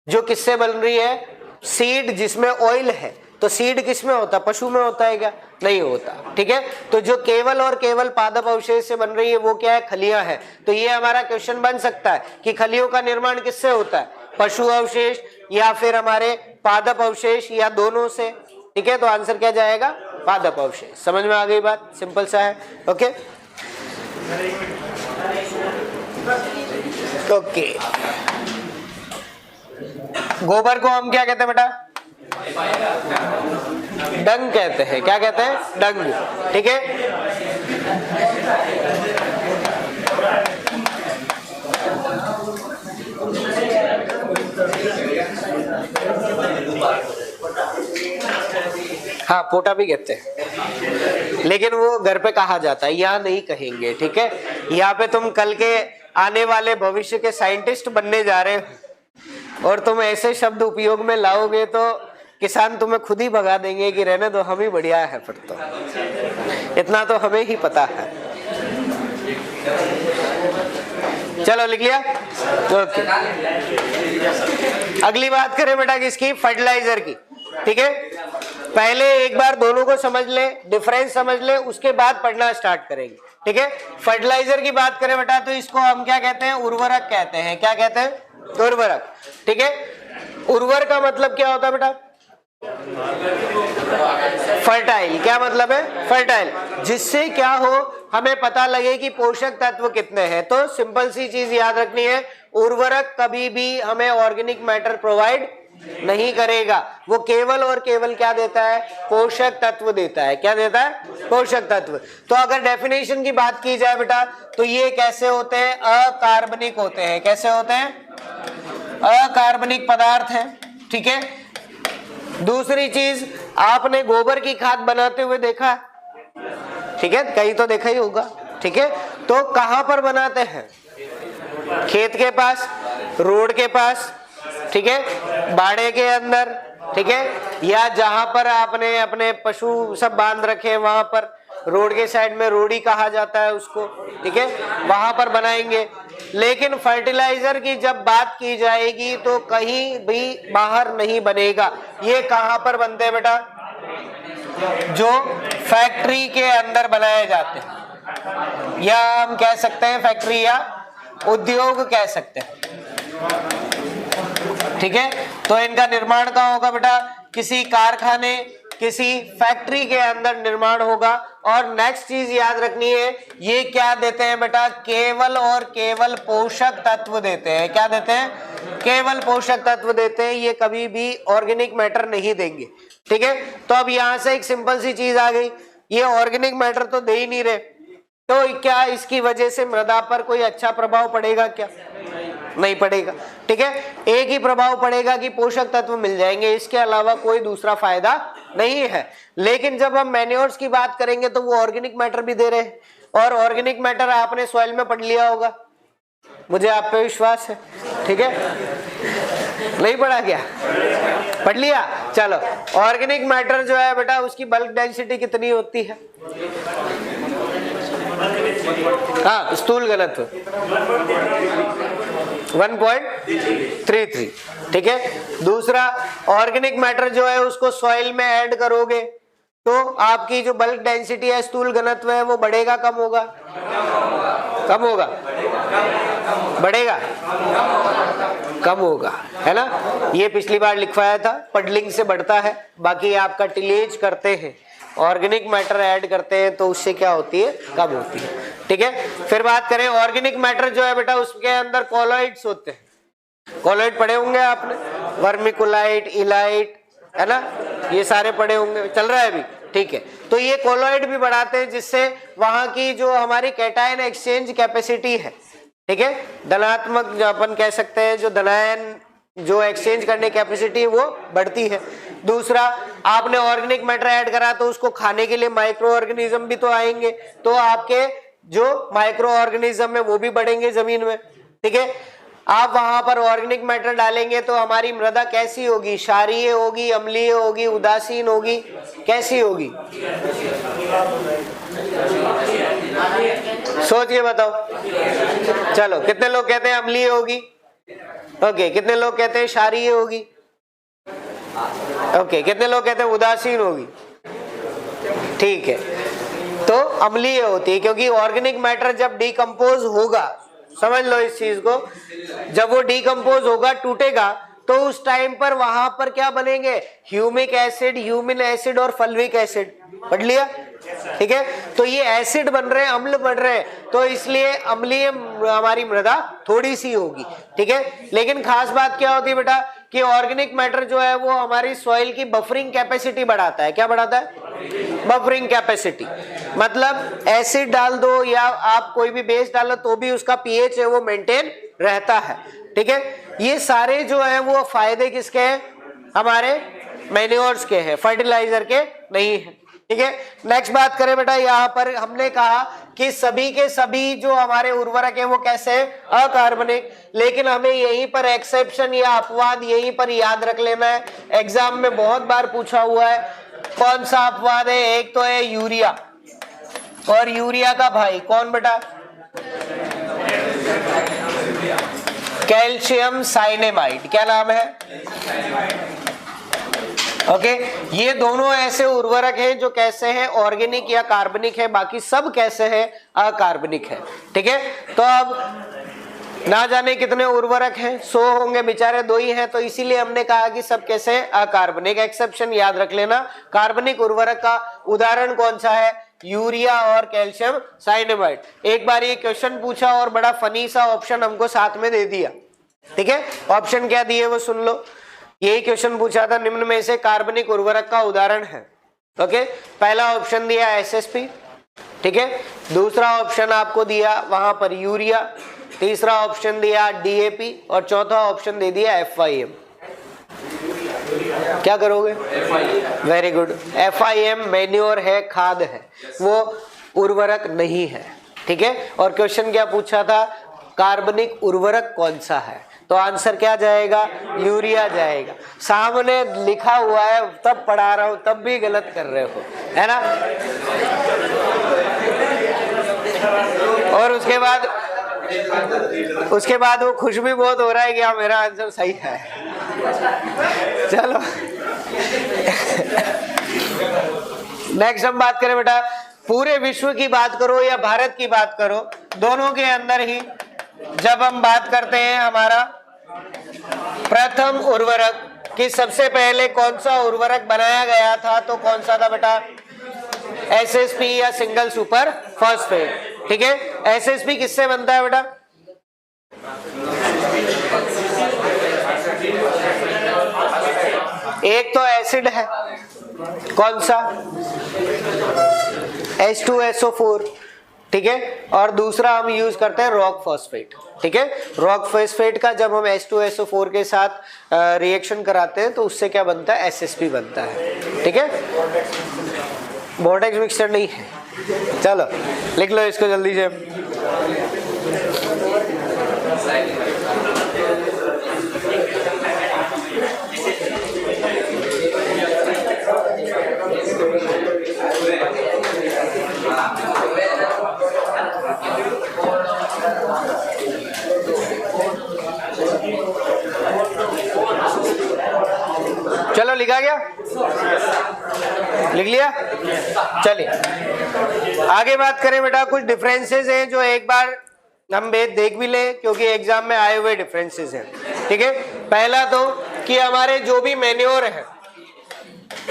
जो किससे बन रही है, सीड जिसमें ऑयल है, तो सीड किसमें होता है, पशु में होता है क्या, नहीं होता। ठीक है, तो जो केवल और केवल पादप अवशेष से बन रही है वो क्या है, खलियां है। तो ये हमारा क्वेश्चन बन सकता है कि खलियों का निर्माण किससे होता है, पशु अवशेष या फिर हमारे पादप अवशेष, या दोनों से। ठीक है, तो आंसर क्या जाएगा, पादप अवशेष। समझ में आ गई बात, सिंपल सा है। ओके ओके, गोबर को हम क्या कहते हैं बेटा, डंग कहते हैं। क्या कहते हैं, डंग। ठीक है, हाँ पोटा भी कहते हैं, लेकिन वो घर पे कहा जाता है, यहाँ नहीं कहेंगे, ठीक है। यहाँ पे तुम कल के आने वाले भविष्य के साइंटिस्ट बनने जा रहे हो और तुम ऐसे शब्द उपयोग में लाओगे तो किसान तुम्हें खुद ही भगा देंगे कि रहने दो, हम ही बढ़िया है। फिर तो इतना तो हमें ही पता है। चलो लिख लिया, ओके। अगली बात करें बेटा किसकी, फर्टिलाइजर की, ठीक है। पहले एक बार दोनों को समझ ले, डिफरेंस समझ ले, उसके बाद पढ़ना स्टार्ट करेंगे, ठीक है। फर्टिलाइजर की बात करें बेटा तो इसको हम क्या कहते हैं, उर्वरक कहते हैं। क्या कहते हैं, उर्वरक, ठीक है। उर्वरक का मतलब क्या होता है बेटा, फर्टाइल। क्या मतलब है, फर्टाइल, जिससे क्या हो हमें पता लगे कि पोषक तत्व कितने हैं। तो सिंपल सी चीज याद रखनी है, उर्वरक कभी भी हमें ऑर्गेनिक मैटर प्रोवाइड नहीं करेगा, वो केवल और केवल क्या देता है, पोषक तत्व देता है। क्या देता है, पोषक तत्व। तो अगर डेफिनेशन की बात की जाए बेटा तो ये कैसे होते हैं, अकार्बनिक होते हैं। कैसे होते हैं, अकार्बनिक पदार्थ है, ठीक है। दूसरी चीज, आपने गोबर की खाद बनाते हुए देखा है, ठीक है, कहीं तो देखा ही होगा, ठीक है। तो कहां पर बनाते हैं, खेत के पास, रोड के पास, ठीक है, बाड़े के अंदर, ठीक है, या जहां पर आपने अपने पशु सब बांध रखे वहां पर, रोड के साइड में रोड़ी कहा जाता है उसको, ठीक है, वहां पर बनाएंगे। लेकिन फर्टिलाइजर की जब बात की जाएगी तो कहीं भी बाहर नहीं बनेगा। ये कहां पर बनते हैं बेटा, जो फैक्ट्री के अंदर बनाए जाते हैं, या हम कह सकते हैं फैक्ट्री या उद्योग कह सकते हैं, ठीक है। तो इनका निर्माण कहाँ होगा बेटा, किसी कारखाने, किसी फैक्ट्री के अंदर निर्माण होगा। और नेक्स्ट चीज याद रखनी है, ये क्या देते हैं बेटा, केवल और केवल पोषक तत्व देते हैं। क्या देते हैं, केवल पोषक तत्व देते हैं, ये कभी भी ऑर्गेनिक मैटर नहीं देंगे, ठीक है। तो अब यहां से एक सिंपल सी चीज आ गई, ये ऑर्गेनिक मैटर तो दे ही नहीं रहे, तो क्या इसकी वजह से मृदा पर कोई अच्छा प्रभाव पड़ेगा क्या, नहीं पड़ेगा, ठीक है। एक ही प्रभाव पड़ेगा कि पोषक तत्व मिल जाएंगे, इसके अलावा कोई दूसरा फायदा नहीं है। लेकिन जब हम मैन्योर्स की बात करेंगे तो वो ऑर्गेनिक मैटर भी दे रहे हैं, और ऑर्गेनिक मैटर आपने सॉइल में पढ़ लिया होगा, मुझे आप पे विश्वास है, ठीक है। नहीं पढ़ा क्या, पढ़ लिया। चलो, ऑर्गेनिक मैटर जो है बेटा उसकी बल्क डेंसिटी कितनी होती है, हाँ स्थूल घनत्व 1.33, ठीक है। दूसरा, ऑर्गेनिक मैटर जो है उसको सॉइल में ऐड करोगे तो आपकी जो बल्क डेंसिटी है, स्थूल घनत्व है, वो बढ़ेगा कम होगा, कम होगा, बढ़ेगा, कम होगा, है ना। ये पिछली बार लिखवाया था, पडलिंग से बढ़ता है। बाकी आपका टिलेज करते हैं, ऑर्गेनिक मैटर ऐड करते हैं तो उससे क्या होती है, कम होती है, ठीक है। फिर बात करें ऑर्गेनिक मैटर जो है बेटा उसके अंदर कॉलॉइड्स होते हैं। कॉलॉइड पढ़े होंगे आपने, वर्मिकुलाइट, इलाइट, है ना, ये सारे पढ़े होंगे, चल रहा है अभी, ठीक है। तो ये कॉलॉइड भी बढ़ाते हैं, जिससे वहां की जो हमारी कैटायन एक्सचेंज कैपेसिटी है, ठीक है, धनात्मक जो अपन कह सकते हैं, जो धनायन जो एक्सचेंज करने की कैपेसिटी है वो बढ़ती है। दूसरा, आपने ऑर्गेनिक मैटर ऐड करा तो उसको खाने के लिए माइक्रो ऑर्गेनिज्म भी तो आएंगे, तो आपके जो माइक्रो ऑर्गेनिज्म है वो भी बढ़ेंगे जमीन में, ठीक है। आप वहां पर ऑर्गेनिक मैटर डालेंगे तो हमारी मृदा कैसी होगी, क्षारीय होगी, अम्लीय होगी, उदासीन होगी, कैसी होगी, सोच के बताओ। चलो, कितने लोग कहते हैं अम्लीय होगी, ओके, कितने लोग कहते हैं क्षारीय होगी, ओके, कितने लोग कहते हैं उदासीन होगी, ठीक है। तो अम्लीय होती है क्योंकि ऑर्गेनिक मैटर जब डिकम्पोज होगा, समझ लो इस चीज को, जब वो डिकम्पोज होगा, टूटेगा, तो उस टाइम पर वहां पर क्या बनेंगे, ह्यूमिक एसिड, ह्यूमिन एसिड और फल्विक एसिड, पढ़ लिया, ठीक है। तो ये एसिड बन रहे हैं, अम्ल बन रहे हैं, तो इसलिए अम्लीय हमारी मृदा थोड़ी सी होगी, ठीक है। लेकिन खास बात क्या होती है बेटा कि ऑर्गेनिक मैटर जो है वो हमारी सॉइल की बफरिंग कैपेसिटी बढ़ाता है। क्या बढ़ाता है, बफरिंग कैपेसिटी, मतलब एसिड डाल दो या आप कोई भी बेस डालो तो भी उसका पीएच है वो मेंटेन रहता है, ठीक है। ये सारे जो है वो फायदे किसके हैं, हमारे मैन्योर्स के हैं, फर्टिलाइजर के नहीं है। ठीक है, नेक्स्ट बात करें बेटा, यहाँ पर हमने कहा कि सभी के सभी जो हमारे उर्वरक है वो कैसे है, अकार्बनिक। लेकिन हमें यहीं पर एक्सेप्शन या अपवाद यहीं पर याद रख लेना है, एग्जाम में बहुत बार पूछा हुआ है। कौन सा अपवाद है? एक तो है यूरिया, और यूरिया का भाई कौन बेटा? Calcium cyanamide. क्या नाम है? ओके, ये दोनों ऐसे उर्वरक हैं जो कैसे हैं, ऑर्गेनिक या कार्बनिक है, बाकी सब कैसे हैं, अकार्बनिक है। ठीक है, तो अब ना जाने कितने उर्वरक हैं, 100 होंगे, बेचारे 2 ही हैं, तो इसीलिए हमने कहा कि सब कैसे हैं, अकार्बनिक। एक्सेप्शन याद रख लेना, कार्बनिक उर्वरक का उदाहरण कौन सा है? यूरिया और कैल्शियम साइनेमाइड। एक बार ये क्वेश्चन पूछा और बड़ा फनी सा ऑप्शन हमको साथ में दे दिया। ठीक है, ऑप्शन क्या दिए वो सुन लो। यही क्वेश्चन पूछा था, निम्न में से कार्बनिक उर्वरक का उदाहरण है। ओके, पहला ऑप्शन दिया एसएसपी, ठीक है, दूसरा ऑप्शन आपको दिया वहां पर यूरिया, तीसरा ऑप्शन दिया डीएपी, और चौथा ऑप्शन दे दिया एफआईएम। क्या करोगे? वेरी गुड, एफआईएम मैन्योर है, खाद है, वो उर्वरक नहीं है। ठीक है, और क्वेश्चन क्या पूछा था? कार्बनिक उर्वरक कौन सा है? तो आंसर क्या जाएगा? यूरिया जाएगा। सामने लिखा हुआ है, तब पढ़ा रहा हूं, तब भी गलत कर रहे हो, है ना? और उसके बाद वो खुश भी बहुत हो रहा है कि हाँ मेरा आंसर सही है। चलो नेक्स्ट हम बात करें बेटा, पूरे विश्व की बात करो या भारत की बात करो, दोनों के अंदर ही जब हम बात करते हैं हमारा प्रथम उर्वरक कि सबसे पहले कौन सा उर्वरक बनाया गया था, तो कौन सा था बेटा? एसएसपी या सिंगल सुपर फॉस्फेट। ठीक है, एसएसपी किससे बनता है बेटा? एक तो एसिड है, कौन सा? H2SO4, ठीक है, और दूसरा हम यूज करते हैं रॉक फॉस्फेट। ठीक है, रॉक फॉस्फेट का जब हम H2SO4 के साथ रिएक्शन कराते हैं तो उससे क्या बनता है? एसएसपी बनता है। ठीक है, बोर्डेक्स मिक्सचर नहीं है। चलो लिख लो इसको जल्दी से। चलो लिखा गया? लिख लिया? चलिए आगे बात करें बेटा, कुछ डिफरेंसेस हैं जो एक बार हम देख भी ले, क्योंकि एग्जाम में आए हुए डिफरेंसेस हैं। ठीक है, पहला तो कि हमारे जो भी मैन्योर है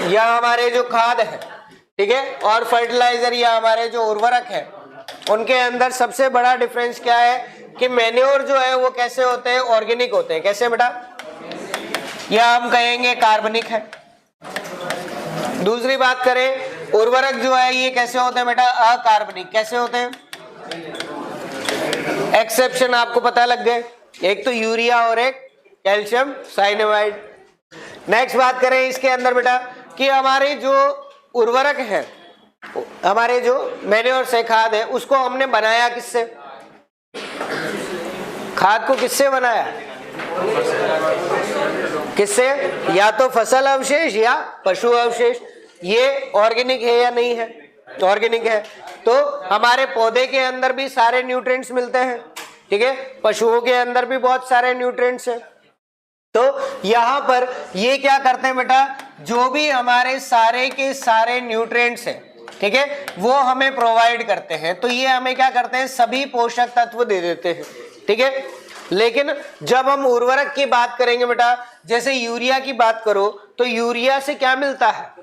या हमारे जो खाद है, ठीक है, और फर्टिलाइजर या हमारे जो उर्वरक है, उनके अंदर सबसे बड़ा डिफरेंस क्या है कि मैन्योर जो है वो कैसे होते हैं? ऑर्गेनिक होते हैं। कैसे बेटा? या हम कहेंगे कार्बनिक है। दूसरी बात करें, उर्वरक जो है ये कैसे होते हैं बेटा? अकार्बनिक। कैसे होते हैं? एक्सेप्शन आपको पता लग गए, एक तो यूरिया और एक कैल्शियम साइनेमाइड। नेक्स्ट बात करें इसके अंदर बेटा कि हमारे जो उर्वरक है, हमारे जो मैन्योर से खाद है, उसको हमने बनाया किससे? खाद को किससे बनाया? किससे? या तो फसल अवशेष या पशु अवशेष। ये ऑर्गेनिक है या नहीं है? ऑर्गेनिक है। तो हमारे पौधे के अंदर भी सारे न्यूट्रिएंट्स मिलते हैं, ठीक है, पशुओं के अंदर भी बहुत सारे न्यूट्रिएंट्स हैं। तो यहाँ पर ये क्या करते हैं बेटा, जो भी हमारे सारे के सारे न्यूट्रिएंट्स हैं, ठीक है, वो हमें प्रोवाइड करते हैं। तो ये हमें क्या करते हैं? सभी पोषक तत्व दे देते हैं। ठीक है, लेकिन जब हम उर्वरक की बात करेंगे बेटा, जैसे यूरिया की बात करो, तो यूरिया से क्या मिलता है?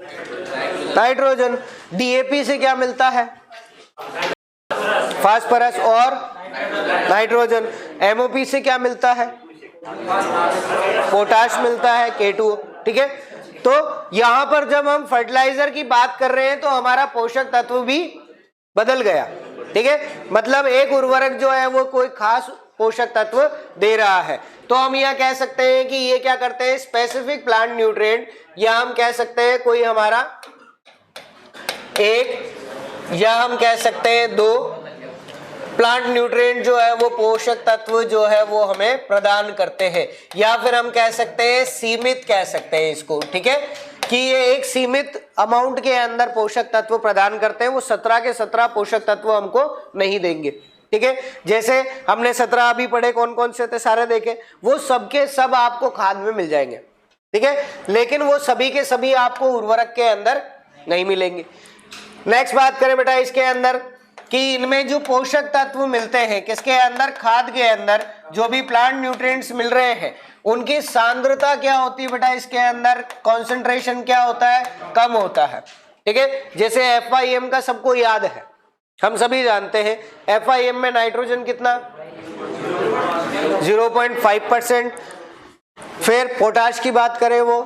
नाइट्रोजन। डीएपी से क्या मिलता है? फास्फोरस और नाइट्रोजन। एमओपी से क्या मिलता है? पोटाश मिलता है, K2। ठीक है, तो यहां पर जब हम फर्टिलाइजर की बात कर रहे हैं तो हमारा पोषक तत्व भी बदल गया। ठीक है, मतलब एक उर्वरक जो है वो कोई खास पोषक तत्व दे रहा है। तो हम यह कह सकते हैं कि ये क्या करते हैं, स्पेसिफिक प्लांट न्यूट्रिएंट, या हम कह सकते हैं कोई हमारा एक, या हम कह सकते हैं दो प्लांट न्यूट्रिएंट जो है वो पोषक तत्व जो है वो हमें प्रदान करते हैं, या फिर हम कह सकते हैं सीमित कह सकते हैं इसको, ठीक है, कि ये एक सीमित अमाउंट के अंदर पोषक तत्व प्रदान करते हैं, वो 17 के 17 पोषक तत्व हमको नहीं देंगे, ठीक है। जैसे हमने 17 अभी पढ़े, कौन कौन से थे सारे देखे, वो सबके सब आपको खाद में मिल जाएंगे, ठीक है, लेकिन वो सभी के सभी आपको उर्वरक के अंदर नहीं मिलेंगे। नेक्स्ट बात करें बेटा इसके अंदर कि इनमें जो पोषक तत्व मिलते हैं किसके अंदर, खाद के अंदर, जो भी प्लांट न्यूट्रिएंट्स मिल रहे हैं उनकी सांद्रता क्या होती है बेटा, इसके अंदर कॉन्सेंट्रेशन क्या होता है, कम होता है, ठीक है। जैसे FIM का सबको याद है, हम सभी जानते हैं FIM में नाइट्रोजन कितना 0.5%, फिर पोटाश की बात करें वो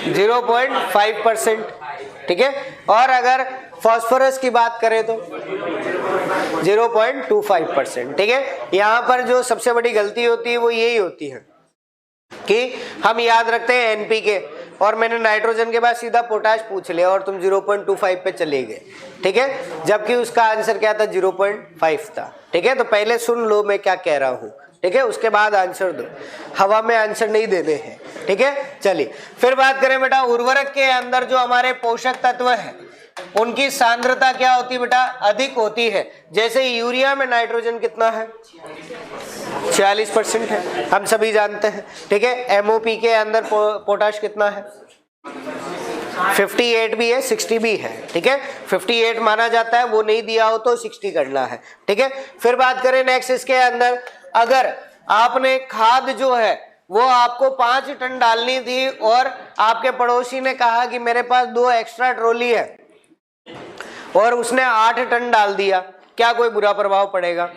0.5%, ठीक है, और अगर फास्फोरस की बात करें तो 0.25%, ठीक है। यहाँ पर जो सबसे बड़ी गलती होती है वो यही होती है कि हम याद रखते हैं NPK और मैंने नाइट्रोजन के बाद सीधा पोटाश पूछ लिया और तुम 0.25 पे चले गए, ठीक है, जबकि उसका आंसर क्या था, 0.5 था, ठीक है। तो पहले सुन लो मैं क्या कह रहा हूँ, ठीक है, उसके बाद आंसर दो, हवा में आंसर नहीं देने हैं, ठीक है। चलिए फिर बात करें बेटा उर्वरक के अंदर जो हमारे पोषक तत्व हैं उनकी सांद्रता क्या होती है बेटा, अधिक होती है। जैसे यूरिया में नाइट्रोजन कितना है, 46% है, हम सभी जानते हैं, ठीक है। MOP के अंदर पोटाश कितना है, 58 भी है, 60 भी है, ठीक है, 58 माना जाता है, वो नहीं दिया हो तो 60 करना है, ठीक है। फिर बात करें नेक्स्ट इसके अंदर, अगर आपने खाद जो है वो आपको 5 टन डालनी थी और आपके पड़ोसी ने कहा कि मेरे पास 2 एक्स्ट्रा ट्रॉली है और उसने 8 टन डाल दिया, क्या कोई बुरा प्रभाव पड़ेगा,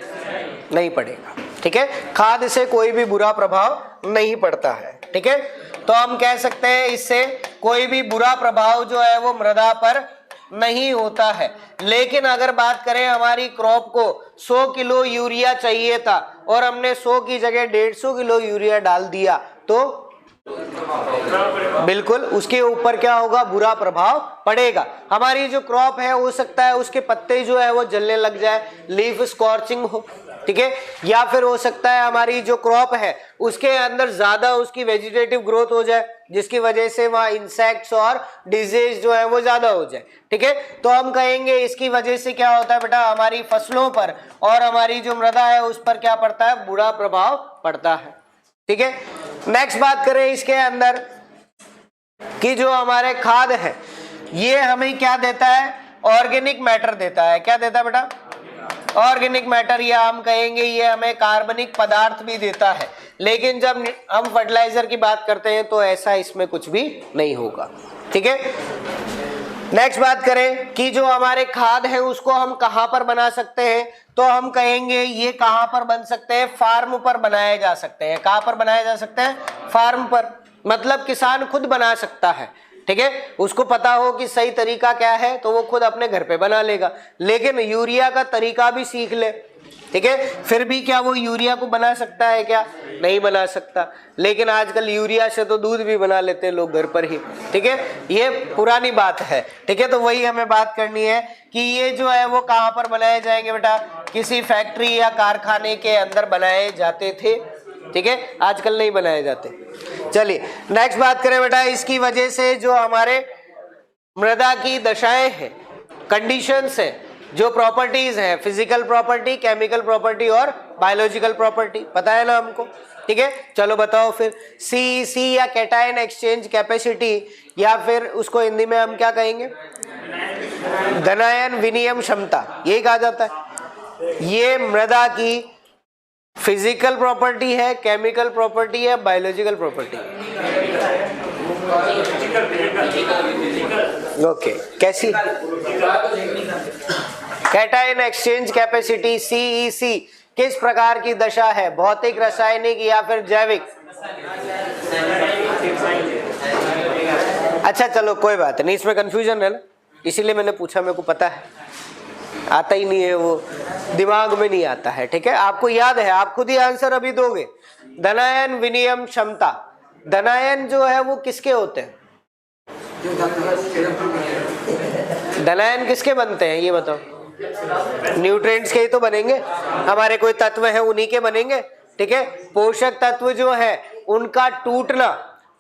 नहीं पड़ेगा, ठीक है, खाद से कोई भी बुरा प्रभाव नहीं पड़ता है, ठीक है। तो हम कह सकते हैं इससे कोई भी बुरा प्रभाव जो है वो मृदा पर नहीं होता है। लेकिन अगर बात करें हमारी क्रॉप को 100 किलो यूरिया चाहिए था और हमने 100 की जगह 150 किलो यूरिया डाल दिया तो बिल्कुल उसके ऊपर क्या होगा, बुरा प्रभाव पड़ेगा। हमारी जो क्रॉप है हो सकता है उसके पत्ते जो है वो जलने लग जाए, लीफ स्कॉर्चिंग हो, ठीक है, या फिर हो सकता है हमारी जो क्रॉप है उसके अंदर ज्यादा उसकी वेजिटेटिव ग्रोथ हो जाए जिसकी वजह से वहाँ इंसेक्ट्स और डिजीज जो है वो ज्यादा हो जाए, ठीक है। तो हम कहेंगे इसकी वजह से क्या होता है बेटा, हमारी फसलों पर और हमारी जो मृदा है उस पर क्या पड़ता है, बुरा प्रभाव पड़ता है, ठीक है। नेक्स्ट बात करें इसके अंदर कि जो हमारे खाद है ये हमें क्या देता है, ऑर्गेनिक मैटर देता है। क्या देता है बेटा, ऑर्गेनिक मैटर, या हम कहेंगे ये हमें कार्बनिक पदार्थ भी देता है। लेकिन जब हम फर्टिलाइजर की बात करते हैं तो ऐसा इसमें कुछ भी नहीं होगा, ठीक है। नेक्स्ट बात करें कि जो हमारे खाद है उसको हम कहां पर बना सकते हैं, तो हम कहेंगे ये कहां पर बन सकते हैं, फार्म पर बनाए जा सकते हैं। कहां पर बनाए जा सकते हैं, फार्म पर, मतलब किसान खुद बना सकता है, ठीक है, उसको पता हो कि सही तरीका क्या है तो वो खुद अपने घर पे बना लेगा। लेकिन यूरिया का तरीका भी सीख ले, ठीक है, फिर भी क्या वो यूरिया को बना सकता है, क्या नहीं बना सकता। लेकिन आजकल यूरिया से तो दूध भी बना लेते हैं लोग घर पर ही, ठीक है, ये पुरानी बात है, ठीक है। तो वही हमें बात करनी है कि ये जो है वो कहाँ पर बनाए जाएंगे बेटा, किसी फैक्ट्री या कारखाने के अंदर बनाए जाते थे, ठीक है, आजकल नहीं बनाए जाते। चलिए नेक्स्ट बात करें बेटा, इसकी वजह से जो हमारे मृदा की दशाएं हैं, कंडीशंस है, जो प्रॉपर्टीज है, फिजिकल प्रॉपर्टी, केमिकल प्रॉपर्टी और बायोलॉजिकल प्रॉपर्टी, पता है ना हमको, ठीक है। चलो बताओ फिर, CEC या कैटायन एक्सचेंज कैपेसिटी, या फिर उसको हिंदी में हम क्या कहेंगे, धनायन विनिमय क्षमता, यही कहा जाता है। ये मृदा की फिजिकल प्रॉपर्टी है, केमिकल प्रॉपर्टी है, बायोलॉजिकल प्रॉपर्टी। ओके, कैसी, कैटायन एक्सचेंज कैपेसिटी CEC किस प्रकार की दशा है, भौतिक, रासायनिक या फिर जैविक। अच्छा चलो कोई बात नहीं, इसमें कंफ्यूजन है ना, इसीलिए मैंने पूछा, मेरे को पता है, आता ही नहीं है, वो दिमाग में नहीं आता है। ठीक है, आपको याद है, आप खुद ही आंसर अभी दोगे। धनायन विनिमय क्षमता, धनायन जो है वो किसके होते हैं? धनायन किसके बनते हैं ये बताओ? न्यूट्रिएंट्स के ही तो बनेंगे, हमारे कोई तत्व है उन्हीं के बनेंगे। ठीक है, पोषक तत्व जो है उनका टूटना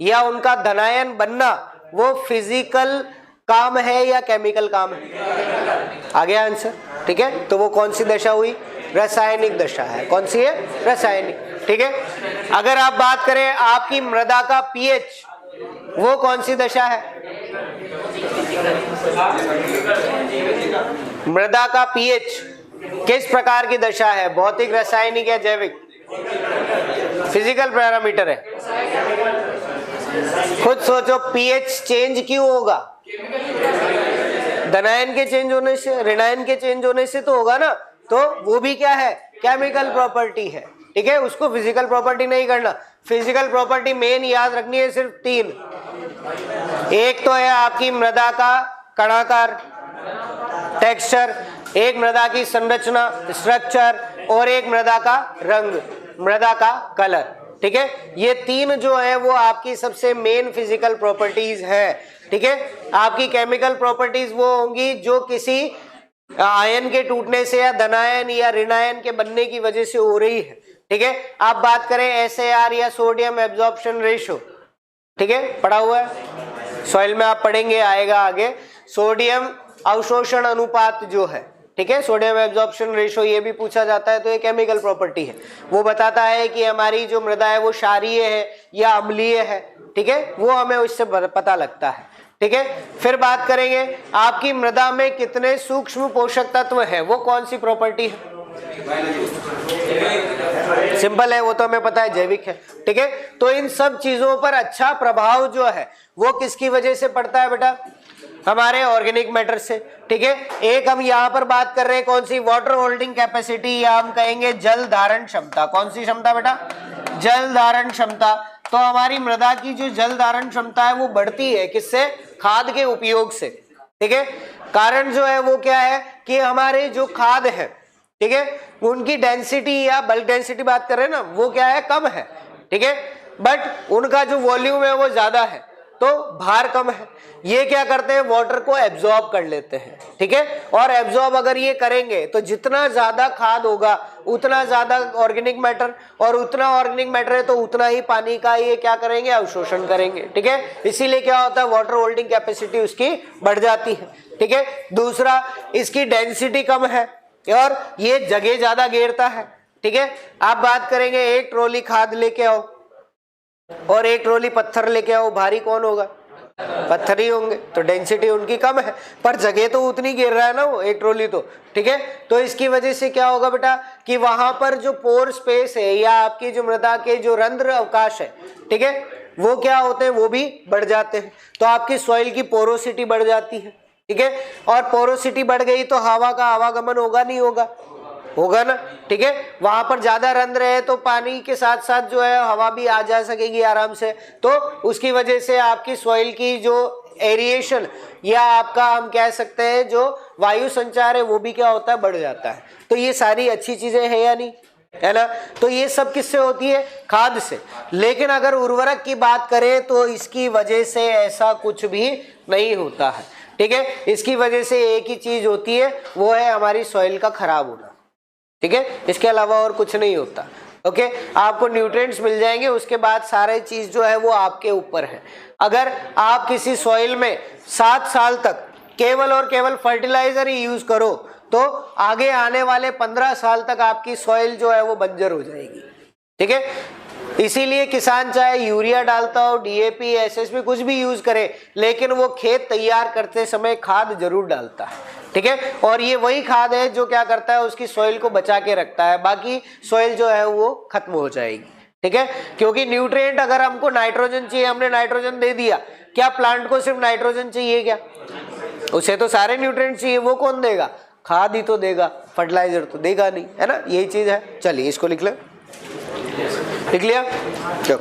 या उनका धनायन बनना वो फिजिकल काम है या केमिकल काम है? आ गया आंसर। ठीक है, तो वो कौन सी दशा हुई? रासायनिक दशा है। कौन सी है? रासायनिक। ठीक है, अगर आप बात करें आपकी मृदा का पीएच, वो कौन सी दशा है? मृदा का पीएच किस प्रकार की दशा है? भौतिक, रासायनिक या जैविक? फिजिकल पैरामीटर है। खुद सोचो, पीएच चेंज क्यों होगा? धनायन के चेंज होने से, ऋणायन के चेंज होने से तो होगा ना। तो वो भी क्या है? केमिकल प्रॉपर्टी है। ठीक है, उसको फिजिकल प्रॉपर्टी नहीं करना। फिजिकल प्रॉपर्टी मेन याद रखनी है सिर्फ 3। एक तो है आपकी मृदा का कणाकार, टेक्सचर, एक मृदा की संरचना, स्ट्रक्चर, और एक मृदा का रंग, मृदा का कलर। ठीक है, ये 3 जो है वो आपकी सबसे मेन फिजिकल प्रॉपर्टीज है। ठीक है, आपकी केमिकल प्रॉपर्टीज वो होंगी जो किसी आयन के टूटने से या धनायन या ऋणायन के बनने की वजह से हो रही है। ठीक है, आप बात करें SAR या सोडियम एब्जॉर्प्शन रेशो, ठीक है, पढ़ा हुआ है सॉइल में, आप पढ़ेंगे, आएगा आगे। सोडियम अवशोषण अनुपात जो है, ठीक है, सोडियम एब्जॉर्प्शन रेशो, ये भी पूछा जाता है। तो ये केमिकल प्रॉपर्टी है, वो बताता है कि हमारी जो मृदा है वो क्षारीय है या अम्लीय है। ठीक है, वो हमें उससे पता लगता है। ठीक है, फिर बात करेंगे आपकी मृदा में कितने सूक्ष्म पोषक तत्व है, वो कौन सी प्रॉपर्टी है? सिंपल है, वो तो हमें पता है, जैविक है। ठीक है, तो इन सब चीजों पर अच्छा प्रभाव जो है वो किसकी वजह से पड़ता है बेटा? हमारे ऑर्गेनिक मैटर से। ठीक है, एक हम यहाँ पर बात कर रहे हैं कौन सी? वाटर होल्डिंग कैपेसिटी, या हम कहेंगे जल धारण क्षमता। कौन सी क्षमता बेटा? जल धारण क्षमता। तो हमारी मृदा की जो जल धारण क्षमता है वो बढ़ती है किससे? खाद के उपयोग से। ठीक है, कारण जो है वो क्या है कि हमारे जो खाद है, ठीक है, उनकी डेंसिटी या बल्क डेंसिटी बात कर रहे हैं ना, वो क्या है? कम है। ठीक है, बट उनका जो वॉल्यूम है वो ज्यादा है, तो भार कम है। ये क्या करते हैं? वाटर को एब्जॉर्ब कर लेते हैं। ठीक है, और एब्जॉर्ब अगर ये करेंगे तो जितना ज्यादा खाद होगा उतना ज्यादा ऑर्गेनिक मैटर, और उतना ऑर्गेनिक मैटर है तो उतना ही पानी का ये क्या करेंगे? अवशोषण करेंगे। ठीक है, इसीलिए क्या होता है? वाटर होल्डिंग कैपेसिटी उसकी बढ़ जाती है। ठीक है, दूसरा, इसकी डेंसिटी कम है और ये जगह ज्यादा घेरता है। ठीक है, आप बात करेंगे एक ट्रॉली खाद लेके आओ और एक ट्रॉली पत्थर लेके आओ, भारी कौन होगा? पत्थर ही होंगे। तो डेंसिटी उनकी कम है पर जगह तो उतनी घेर रहा है ना वो एक ट्रॉली तो। ठीक है, तो इसकी वजह से क्या होगा बेटा कि वहां पर जो पोर स्पेस है या आपकी जो मृदा के जो रंध्र अवकाश है, ठीक है, वो क्या होते हैं? वो भी बढ़ जाते हैं। तो आपकी सॉइल की पोरोसिटी बढ़ जाती है। ठीक है, और पोरोसिटी बढ़ गई तो हवा का आवागमन होगा नहीं होगा? होगा ना। ठीक है, वहां पर ज्यादा रंध्र है तो पानी के साथ साथ जो है हवा भी आ जा सकेगी आराम से। तो उसकी वजह से आपकी सॉइल की जो एरिएशन या आपका हम कह सकते हैं जो वायु संचार है वो भी क्या होता है? बढ़ जाता है। तो ये सारी अच्छी चीजें हैं या नहीं? है ना। तो ये सब किससे होती है? खाद से। लेकिन अगर उर्वरक की बात करें तो इसकी वजह से ऐसा कुछ भी नहीं होता है। ठीक है, इसकी वजह से एक ही चीज होती है, वो है हमारी सॉइल का खराब होना। ठीक है, इसके अलावा और कुछ नहीं होता। ओके, आपको न्यूट्रिएंट्स मिल जाएंगे, उसके बाद सारे चीज जो है वो आपके ऊपर है। अगर आप किसी सॉइल में 7 साल तक केवल और केवल फर्टिलाइजर ही यूज करो तो आगे आने वाले 15 साल तक आपकी सॉइल जो है वो बंजर हो जाएगी। ठीक है, इसीलिए किसान चाहे यूरिया डालता हो, DAP, SSP कुछ भी यूज करे, लेकिन वो खेत तैयार करते समय खाद जरूर डालता है। ठीक है, और ये वही खाद है जो क्या करता है? उसकी सॉइल को बचा के रखता है, बाकी सॉइल जो है वो खत्म हो जाएगी। ठीक है, क्योंकि न्यूट्रिएंट अगर हमको नाइट्रोजन चाहिए, हमने नाइट्रोजन दे दिया, क्या प्लांट को सिर्फ नाइट्रोजन चाहिए क्या? उसे तो सारे न्यूट्रिएंट चाहिए, वो कौन देगा? खाद ही तो देगा, फर्टिलाइजर तो देगा नहीं, है ना। यही चीज है। चलिए इसको लिख ले, लिख लिया? चलो।